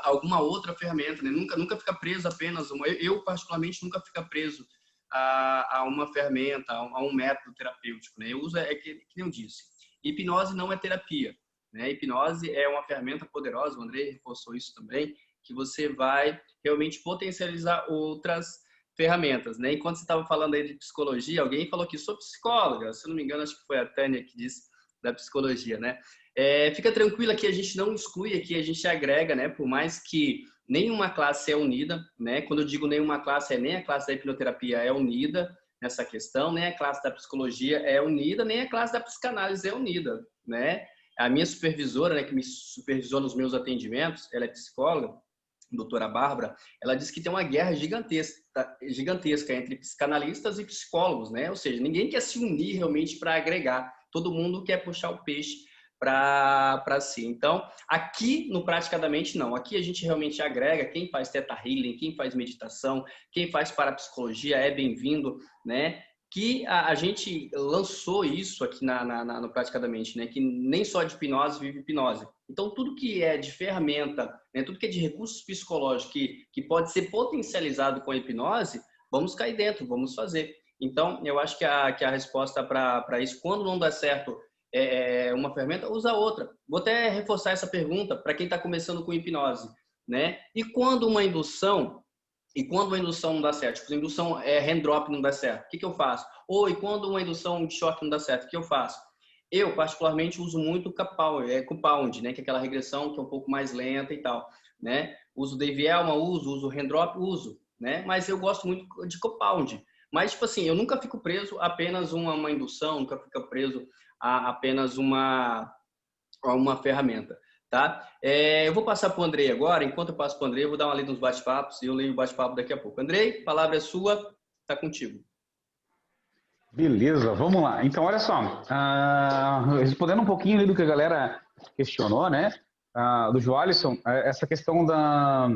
alguma outra ferramenta, né? Nunca fica preso apenas uma. Eu particularmente nunca fica preso a uma ferramenta, a um método terapêutico, né? Eu uso que nem eu disse. Hipnose não é terapia, né? Hipnose é uma ferramenta poderosa. O Andrei reforçou isso também, que você vai realmente potencializar outras ferramentas, né? Enquanto você estava falando aí de psicologia, alguém falou que sou psicóloga, se não me engano, acho que foi a Tânia que disse da psicologia, né? Fica tranquila que a gente não exclui aqui, a gente agrega, né? Por mais que nenhuma classe é unida, né? Quando eu digo nenhuma classe, nem a classe da hipnoterapia é unida nessa questão, nem a classe da psicologia é unida, nem a classe da psicanálise é unida, né? A minha supervisora, né, que me supervisou nos meus atendimentos, ela é psicóloga, doutora Bárbara, ela disse que tem uma guerra gigantesca entre psicanalistas e psicólogos, né? Ou seja, ninguém quer se unir realmente para agregar. Todo mundo quer puxar o peixe para si. Então, aqui no Praticadamente, não. Aqui a gente realmente agrega. Quem faz Theta Healing, quem faz meditação, quem faz parapsicologia é bem-vindo, né? Que a gente lançou isso aqui no Praticadamente, né? Que nem só de hipnose vive hipnose. Então, tudo que é de ferramenta, né? Tudo que é de recursos psicológicos que pode ser potencializado com a hipnose, vamos cair dentro, vamos fazer. Então, eu acho que a resposta para isso, quando não dá certo uma ferramenta, usa outra. Vou até reforçar essa pergunta para quem está começando com hipnose, né? E quando uma indução não dá certo? Tipo, a indução hand drop não dá certo, o que eu faço? Ou e quando uma indução de choque não dá certo, o que eu faço? Eu, particularmente, uso muito o compound, né? Que é aquela regressão que é um pouco mais lenta e tal, né? Uso Dave Elman, uso hand drop, né? Mas eu gosto muito de compound. Mas, tipo assim, eu nunca fico preso a apenas uma indução, nunca fico preso a apenas uma ferramenta, tá? Eu vou passar para o Andrei agora. Enquanto eu passo para o Andrei, eu vou dar uma lida nos bate-papos e eu leio o bate-papo daqui a pouco. Andrei, a palavra é sua, tá contigo. Beleza, vamos lá. Então, olha só, respondendo um pouquinho ali do que a galera questionou, né, do Joalisson, essa questão da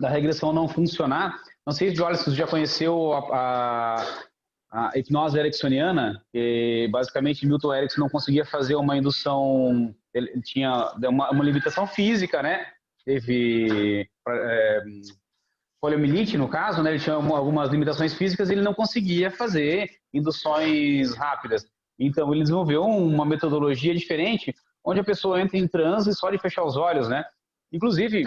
regressão não funcionar. Não sei se o Joalisson já conheceu a hipnose ericksoniana, que basicamente Milton Erickson não conseguia fazer uma indução, ele tinha uma limitação física, né, teve poliomielite, no caso, né, ele tinha algumas limitações físicas e ele não conseguia fazer induções rápidas. Então, ele desenvolveu uma metodologia diferente, onde a pessoa entra em transe só de fechar os olhos, né? Inclusive,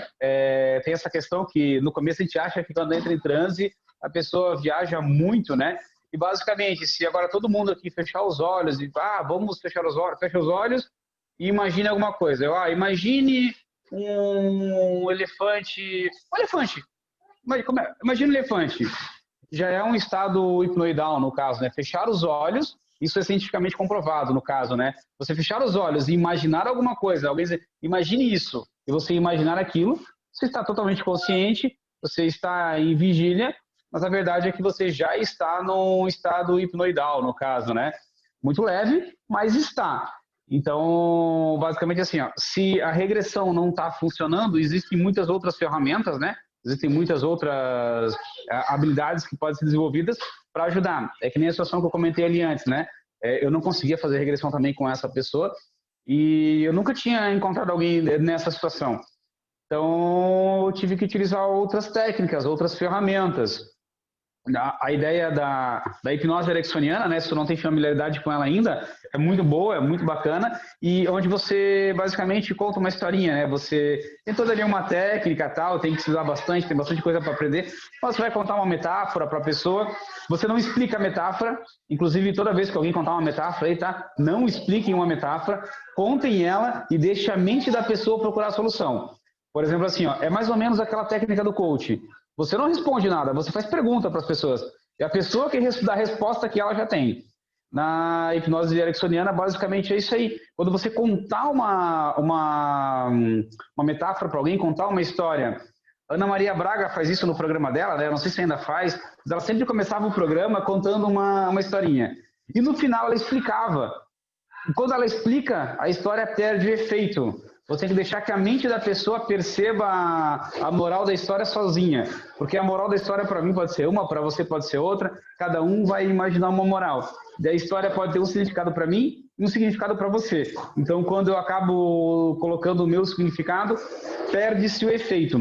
tem essa questão que no começo a gente acha que quando entra em transe, a pessoa viaja muito, né? E basicamente, se agora todo mundo aqui fechar os olhos e vamos fechar os olhos, fecha os olhos e imagine alguma coisa. Imagine um elefante. Imagina um elefante. Já é um estado hipnoidal, no caso, né? Fechar os olhos, isso é cientificamente comprovado, no caso, né? Você fechar os olhos e imaginar alguma coisa, alguém dizer, imagine isso, e você imaginar aquilo, você está totalmente consciente, você está em vigília, mas a verdade é que você já está num estado hipnoidal, no caso, né? Muito leve, mas está. Então, basicamente assim, se a regressão não está funcionando, existem muitas outras ferramentas, né? Existem muitas outras habilidades que podem ser desenvolvidas para ajudar. É que nem a situação que eu comentei ali antes, né? Eu não conseguia fazer regressão também com essa pessoa e eu nunca tinha encontrado alguém nessa situação. Então, eu tive que utilizar outras técnicas, outras ferramentas. A ideia da hipnose ericksoniana, né, se você não tem familiaridade com ela ainda, é muito boa, é muito bacana, e onde você basicamente conta uma historinha, né? Você tem toda ali uma técnica, tal, tem que estudar bastante, tem bastante coisa para aprender, mas você vai contar uma metáfora para a pessoa, você não explica a metáfora, inclusive toda vez que alguém contar uma metáfora aí, tá? Não expliquem uma metáfora, contem ela e deixe a mente da pessoa procurar a solução. Por exemplo, assim, é mais ou menos aquela técnica do coach. Você não responde nada, você faz pergunta para as pessoas. E a pessoa que dá a resposta que ela já tem. Na hipnose ericksoniana, basicamente é isso aí. Quando você contar uma metáfora para alguém, contar uma história. Ana Maria Braga faz isso no programa dela, né? Não sei se ainda faz, mas ela sempre começava o programa contando uma historinha. E no final ela explicava. E quando ela explica, a história perde efeito. Você tem que deixar que a mente da pessoa perceba a moral da história sozinha. Porque a moral da história para mim pode ser uma, para você pode ser outra. Cada um vai imaginar uma moral. E a história pode ter um significado para mim e um significado para você. Então, quando eu acabo colocando o meu significado, perde-se o efeito.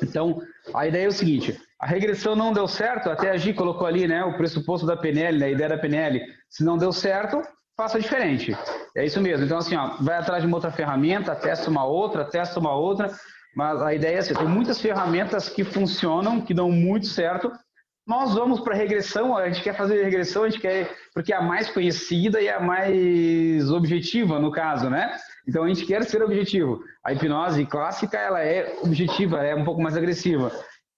Então, a ideia é o seguinte. A regressão não deu certo, até a Gi colocou ali, né, o pressuposto da PNL, né, a ideia da PNL. Se não deu certo, faça diferente. É isso mesmo. Então, assim, vai atrás de uma outra ferramenta, testa uma outra, mas a ideia é assim, tem muitas ferramentas que funcionam, que dão muito certo. Nós vamos para regressão, a gente quer fazer regressão, a gente quer, porque é a mais conhecida e é a mais objetiva, no caso, né? Então, a gente quer ser objetivo. A hipnose clássica, ela é objetiva, é um pouco mais agressiva.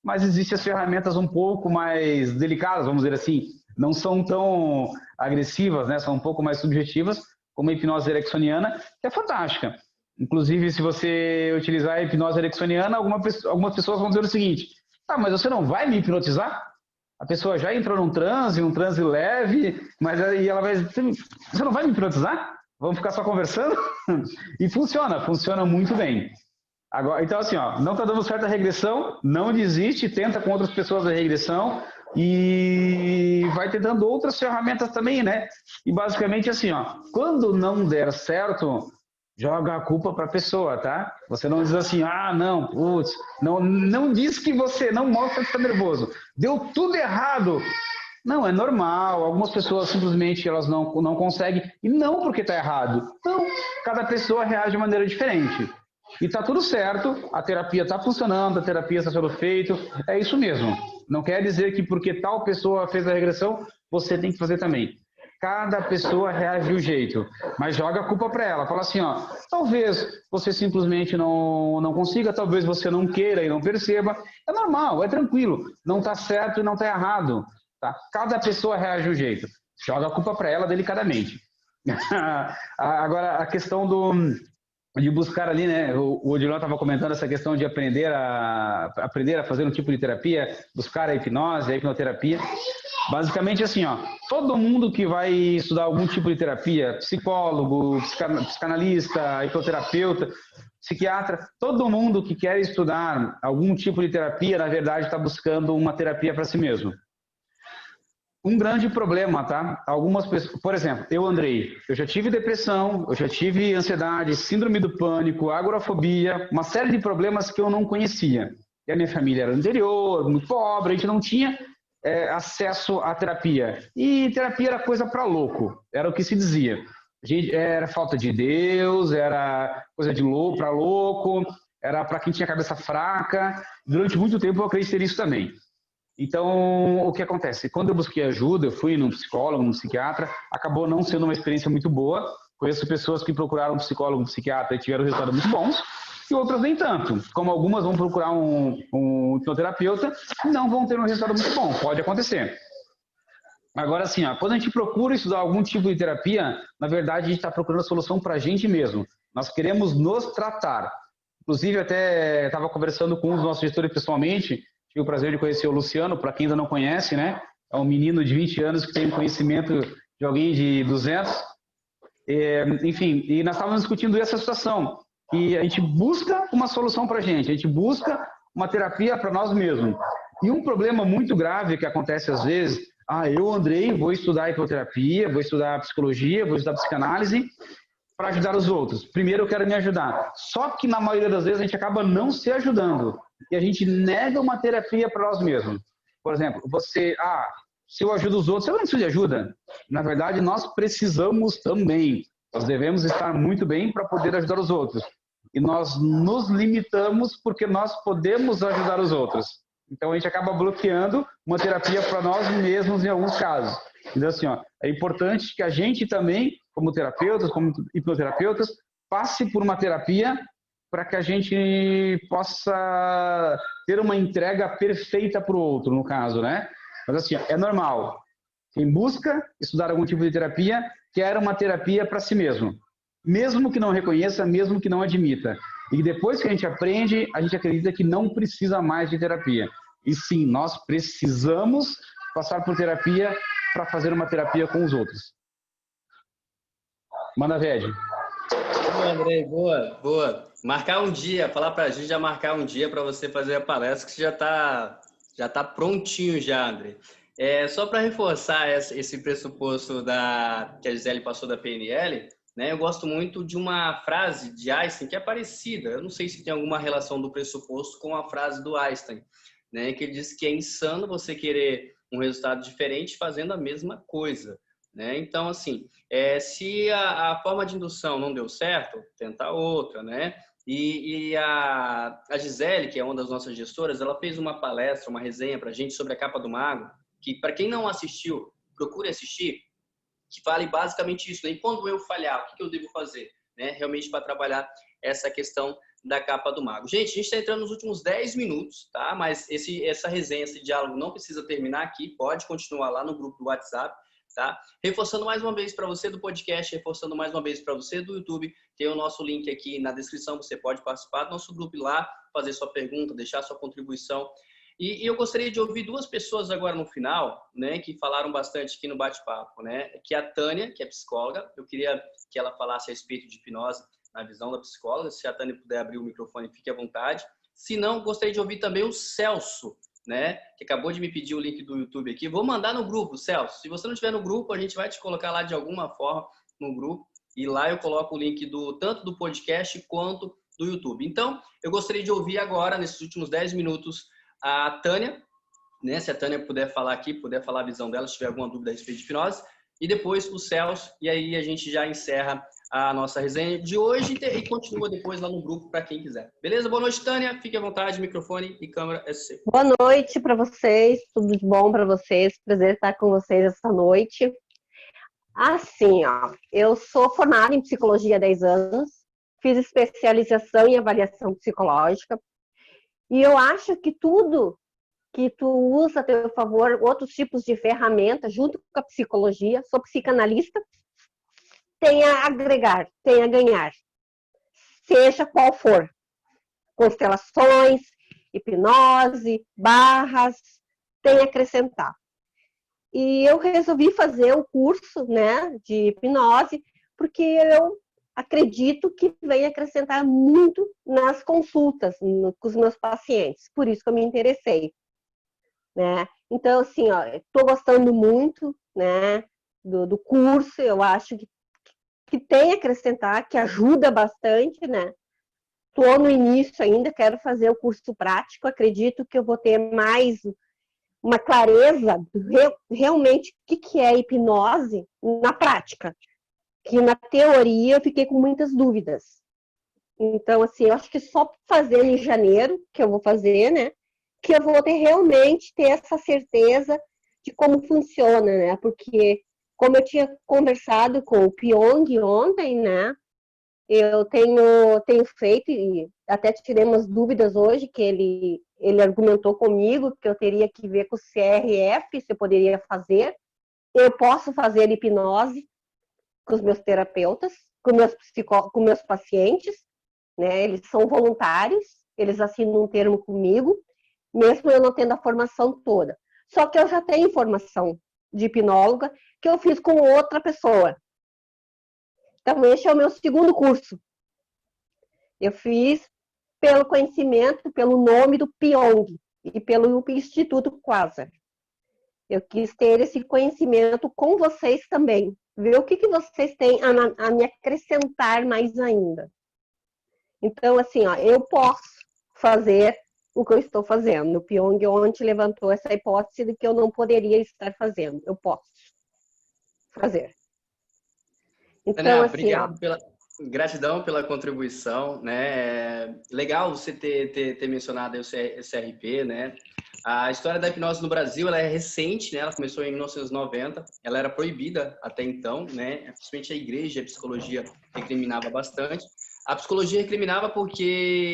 Mas existem as ferramentas um pouco mais delicadas, vamos dizer assim, não são tão agressivas, né? São um pouco mais subjetivas, como a hipnose ericksoniana, que é fantástica. Inclusive, se você utilizar a hipnose ericksoniana, algumas pessoas vão dizer o seguinte: tá, mas você não vai me hipnotizar? A pessoa já entrou um transe leve, mas aí ela vai dizer: você não vai me hipnotizar? Vamos ficar só conversando? E funciona muito bem. Agora, então, assim, ó, não está dando certo a regressão, não desiste, tenta com outras pessoas a regressão e vai tentando outras ferramentas também, né? E basicamente assim, ó, quando não der certo, joga a culpa para a pessoa, tá? Você não diz assim: ah, não, putz, não diz que você não mostra que está nervoso. Deu tudo errado. Não, é normal. Algumas pessoas simplesmente elas não conseguem, e não porque está errado. Não, cada pessoa reage de maneira diferente. E tá tudo certo, a terapia está funcionando, a terapia está sendo feita, é isso mesmo. Não quer dizer que porque tal pessoa fez a regressão, você tem que fazer também. Cada pessoa reage de um jeito, mas joga a culpa para ela. Fala assim, ó, talvez você simplesmente não consiga, talvez você não queira e não perceba. É normal, é tranquilo. Não está certo e não está errado. Tá? Cada pessoa reage de um jeito. Joga a culpa para ela delicadamente. Agora, a questão de buscar ali, né? O Odilon estava comentando essa questão de aprender a fazer um tipo de terapia, buscar a hipnose, a hipnoterapia. Basicamente assim, ó, todo mundo que vai estudar algum tipo de terapia, psicólogo, psicanalista, hipnoterapeuta, psiquiatra, todo mundo que quer estudar algum tipo de terapia, na verdade, está buscando uma terapia para si mesmo. Um grande problema, tá? Algumas pessoas, por exemplo, eu, Andrei, eu já tive depressão, eu já tive ansiedade, síndrome do pânico, agorafobia, uma série de problemas que eu não conhecia. E a minha família era do interior, muito pobre, a gente não tinha acesso à terapia. E terapia era coisa para louco, era o que se dizia. Era falta de Deus, era coisa de louco para louco, era para quem tinha cabeça fraca. Durante muito tempo eu acreditei nisso também. Então, o que acontece? Quando eu busquei ajuda, eu fui num psicólogo, num psiquiatra, acabou não sendo uma experiência muito boa. Conheço pessoas que procuraram um psicólogo, um psiquiatra e tiveram resultados muito bons, e outras nem tanto. Como algumas vão procurar um hipnoterapeuta e não vão ter um resultado muito bom. Pode acontecer. Agora, assim, ó, quando a gente procura estudar algum tipo de terapia, na verdade, a gente está procurando a solução para a gente mesmo. Nós queremos nos tratar. Inclusive, até estava conversando com um dos nossos gestores pessoalmente. Tive o prazer de conhecer o Luciano, para quem ainda não conhece, né? É um menino de 20 anos que tem conhecimento de alguém de 200. Enfim, e nós estávamos discutindo essa situação. E a gente busca uma solução para a gente busca uma terapia para nós mesmos. E um problema muito grave que acontece às vezes, eu, Andrei, vou estudar hipnoterapia, vou estudar psicologia, vou estudar psicanálise para ajudar os outros. Primeiro eu quero me ajudar. Só que na maioria das vezes a gente acaba não se ajudando. E a gente nega uma terapia para nós mesmos. Por exemplo, você, se eu ajudo os outros, eu não preciso de ajuda. Na verdade, nós precisamos também. Nós devemos estar muito bem para poder ajudar os outros. E nós nos limitamos porque nós podemos ajudar os outros. Então, a gente acaba bloqueando uma terapia para nós mesmos em alguns casos. Então, assim, ó, é importante que a gente também, como terapeutas, como hipnoterapeutas, passe por uma terapia para que a gente possa ter uma entrega perfeita para o outro, no caso, né? Mas assim, é normal. Quem busca estudar algum tipo de terapia, quer uma terapia para si mesmo. Mesmo que não reconheça, mesmo que não admita. E depois que a gente aprende, a gente acredita que não precisa mais de terapia. E sim, nós precisamos passar por terapia para fazer uma terapia com os outros. Manda, Ved. Boa, Andrei, boa. Marcar um dia, falar para a gente já marcar um dia para você fazer a palestra, que você já tá prontinho já, Andrei. Só para reforçar esse pressuposto que a Gisele passou da PNL, né, eu gosto muito de uma frase de Einstein que é parecida. Eu não sei se tem alguma relação do pressuposto com a frase do Einstein, né, que ele diz que é insano você querer um resultado diferente fazendo a mesma coisa. Né? Então, assim, se a forma de indução não deu certo, tenta outra, né? E a Gisele, que é uma das nossas gestoras, ela fez uma palestra, uma resenha para a gente sobre a capa do mago, que para quem não assistiu, procure assistir, que fale basicamente isso, né? E quando eu falhar, o que eu devo fazer, né? Realmente para trabalhar essa questão da capa do mago. Gente, a gente está entrando nos últimos 10 minutos, tá? Mas essa resenha, esse diálogo não precisa terminar aqui, pode continuar lá no grupo do WhatsApp, tá? Reforçando mais uma vez para você do podcast, reforçando mais uma vez para você do YouTube, tem o nosso link aqui na descrição, você pode participar do nosso grupo lá, fazer sua pergunta, deixar sua contribuição. E eu gostaria de ouvir duas pessoas agora no final, né, que falaram bastante aqui no bate-papo, né, que é a Tânia, que é psicóloga. Eu queria que ela falasse a respeito de hipnose na visão da psicóloga. Se a Tânia puder abrir o microfone, fique à vontade. Se não, gostaria de ouvir também o Celso, né, que acabou de me pedir o link do YouTube aqui. Vou mandar no grupo, Celso. Se você não estiver no grupo, a gente vai te colocar lá de alguma forma no grupo. E lá eu coloco o link tanto do podcast quanto do YouTube. Então, eu gostaria de ouvir agora, nesses últimos 10 minutos, a Tânia, né? Se a Tânia puder falar aqui, puder falar a visão dela, se tiver alguma dúvida a respeito de hipnose, e depois o Celso, e aí a gente já encerra a nossa resenha de hoje e continua depois lá no grupo para quem quiser. Beleza? Boa noite, Tânia. Fique à vontade, microfone e câmera é seu. Boa noite para vocês, tudo de bom para vocês, prazer estar com vocês esta noite. Assim, ó, eu sou formada em psicologia há 10 anos, fiz especialização em avaliação psicológica, e eu acho que tudo que tu usa a teu favor, outros tipos de ferramentas, junto com a psicologia, sou psicanalista, tem a agregar, tem a ganhar, seja qual for. Constelações, hipnose, barras, tem a acrescentar. E eu resolvi fazer o curso, né, de hipnose, porque eu acredito que vem acrescentar muito nas consultas com os meus pacientes. Por isso que eu me interessei, né? Então, assim, ó, estou gostando muito, né, do curso. Eu acho que tem a acrescentar, que ajuda bastante, né? Estou no início ainda, quero fazer o curso prático. Acredito que eu vou ter mais uma clareza realmente o que é hipnose na prática. Que na teoria eu fiquei com muitas dúvidas. Então, assim, eu acho que só fazendo em janeiro, que eu vou fazer, né, que eu vou realmente ter essa certeza de como funciona, né, porque como eu tinha conversado com o Pyong ontem, né, eu tenho feito, e até tiremos dúvidas hoje, que ele argumentou comigo que eu teria que ver com o CRF, se eu poderia fazer. Eu posso fazer hipnose com os meus terapeutas, com meus pacientes, né? Eles são voluntários, eles assinam um termo comigo, mesmo eu não tendo a formação toda. Só que eu já tenho formação de hipnóloga que eu fiz com outra pessoa. Então, esse é o meu segundo curso. Eu fiz pelo conhecimento, pelo nome do Pyong e pelo Instituto Quasar. Eu quis ter esse conhecimento com vocês também. Ver o que vocês têm a me acrescentar mais ainda. Então, assim, ó, eu posso fazer o que eu estou fazendo. O Pyong ontem levantou essa hipótese de que eu não poderia estar fazendo. Eu posso fazer. Então, Tânia, assim, obrigado gratidão pela contribuição, né? Legal você ter mencionado o CRP, né? A história da hipnose no Brasil, ela é recente, né? Ela começou em 1990, ela era proibida até então, né? Principalmente a igreja, a psicologia recriminava bastante. A psicologia recriminava porque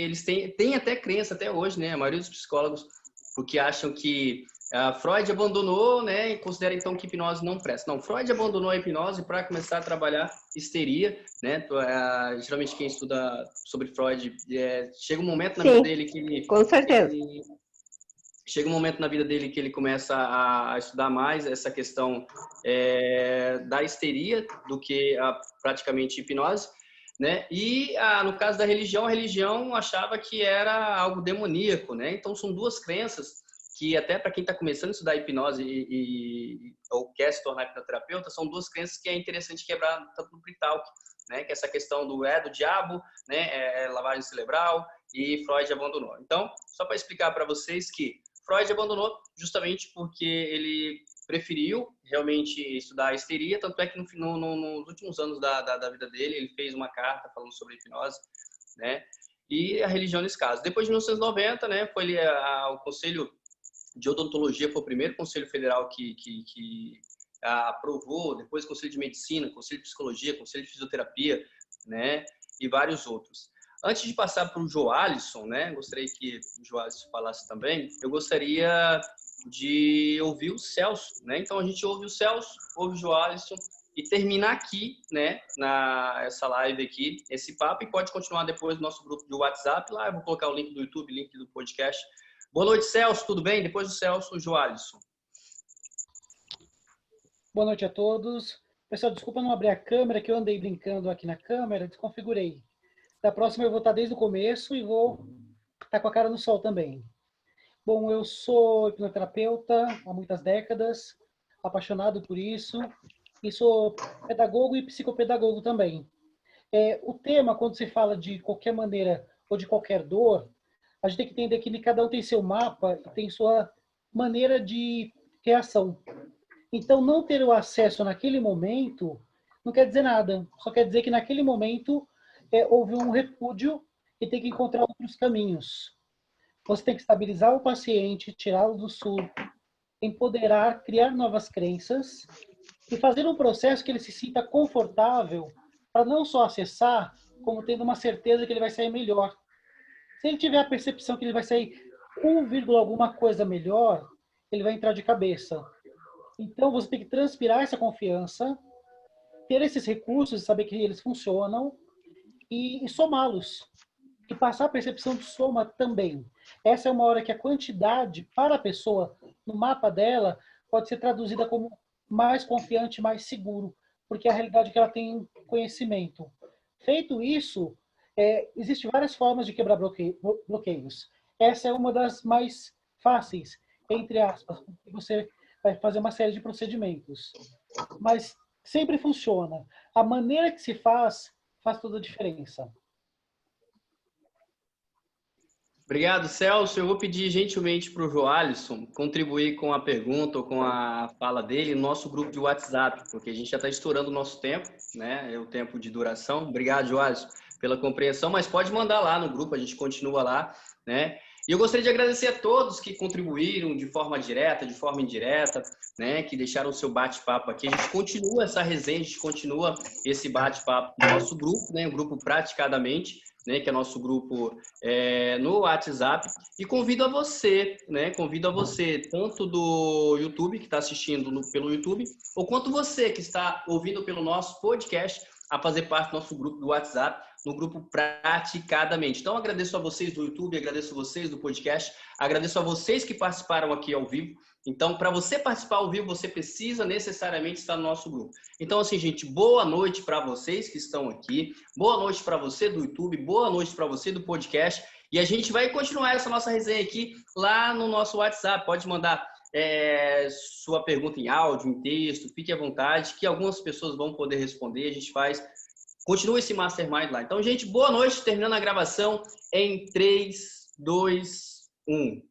eles têm até crença até hoje, né? A maioria dos psicólogos, porque acham que Freud abandonou, né? E considera então que hipnose não presta. Não, Freud abandonou a hipnose para começar a trabalhar histeria, né? Geralmente quem estuda sobre Freud, chega um momento na vida dele que ele... Com certeza. Chega um momento na vida dele que ele começa a estudar mais essa questão da histeria do que praticamente hipnose, né? E no caso da religião, a religião achava que era algo demoníaco, né? Então são duas crenças que até para quem está começando a estudar hipnose ou quer se tornar hipnoterapeuta, são duas crenças que é interessante quebrar tanto no Pre-Talk, né? Que é essa questão do diabo, né? Lavagem cerebral, e Freud abandonou. Então, só para explicar para vocês que Freud abandonou justamente porque ele preferiu realmente estudar a histeria, tanto é que nos últimos anos da vida dele, ele fez uma carta falando sobre hipnose, né? E a religião nesse caso. Depois de 1990, né, foi o Conselho de Odontologia, foi o primeiro conselho federal que aprovou, depois o Conselho de Medicina, Conselho de Psicologia, Conselho de Fisioterapia, né, e vários outros. Antes de passar para o Joalisson, né, gostaria que o Joalisson falasse também, eu gostaria de ouvir o Celso, né? Então a gente ouve o Celso, ouve o Joalisson e termina aqui, né, essa live aqui, esse papo, e pode continuar depois no nosso grupo de WhatsApp. Lá eu vou colocar o link do YouTube, link do podcast. Boa noite, Celso, tudo bem? Depois do Celso, o Joalisson. Boa noite a todos. Pessoal, desculpa não abrir a câmera, que eu andei brincando aqui na câmera, desconfigurei. Da próxima eu vou estar desde o começo e vou estar com a cara no sol também. Bom, eu sou hipnoterapeuta há muitas décadas, apaixonado por isso, e sou pedagogo e psicopedagogo também. O tema, quando se fala de qualquer maneira ou de qualquer dor, a gente tem que entender que cada um tem seu mapa e tem sua maneira de reação. Então, não ter o acesso naquele momento não quer dizer nada. Só quer dizer que naquele momento houve um repúdio e tem que encontrar outros caminhos. Você tem que estabilizar o paciente, tirá-lo do surto, empoderar, criar novas crenças e fazer um processo que ele se sinta confortável para não só acessar, como tendo uma certeza que ele vai sair melhor. Se ele tiver a percepção que ele vai sair 1, alguma coisa melhor, ele vai entrar de cabeça. Então, você tem que transpirar essa confiança, ter esses recursos, saber que eles funcionam e somá-los. E passar a percepção de soma também. Essa é uma hora que a quantidade para a pessoa, no mapa dela, pode ser traduzida como mais confiante, mais seguro, porque é a realidade que ela tem conhecimento. Feito isso, existem várias formas de quebrar bloqueios. Essa é uma das mais fáceis, entre aspas, porque você vai fazer uma série de procedimentos. Mas sempre funciona. A maneira que se faz toda a diferença. Obrigado, Celso. Eu vou pedir gentilmente para o Joalisson contribuir com a pergunta ou com a fala dele no nosso grupo de WhatsApp, porque a gente já está estourando o nosso tempo, né? É o tempo de duração. Obrigado, Joalisson, pela compreensão, mas pode mandar lá no grupo, a gente continua lá, né? E eu gostaria de agradecer a todos que contribuíram de forma direta, de forma indireta, né, que deixaram o seu bate-papo aqui. A gente continua essa resenha, a gente continua esse bate-papo no nosso grupo, né, o grupo Praticadamente, né, que é nosso grupo no WhatsApp. E convido a você, tanto do YouTube, que está assistindo pelo YouTube, ou quanto você que está ouvindo pelo nosso podcast, a fazer parte do nosso grupo do WhatsApp, no grupo Praticadamente. Então, agradeço a vocês do YouTube, agradeço a vocês do podcast, agradeço a vocês que participaram aqui ao vivo. Então, para você participar ao vivo, você precisa necessariamente estar no nosso grupo. Então, assim, gente, boa noite para vocês que estão aqui, boa noite para você do YouTube, boa noite para você do podcast. E a gente vai continuar essa nossa resenha aqui lá no nosso WhatsApp. Pode mandar sua pergunta em áudio, em texto, fique à vontade, que algumas pessoas vão poder responder. A gente continua esse Mastermind lá. Então, gente, boa noite. Terminando a gravação em 3, 2, 1.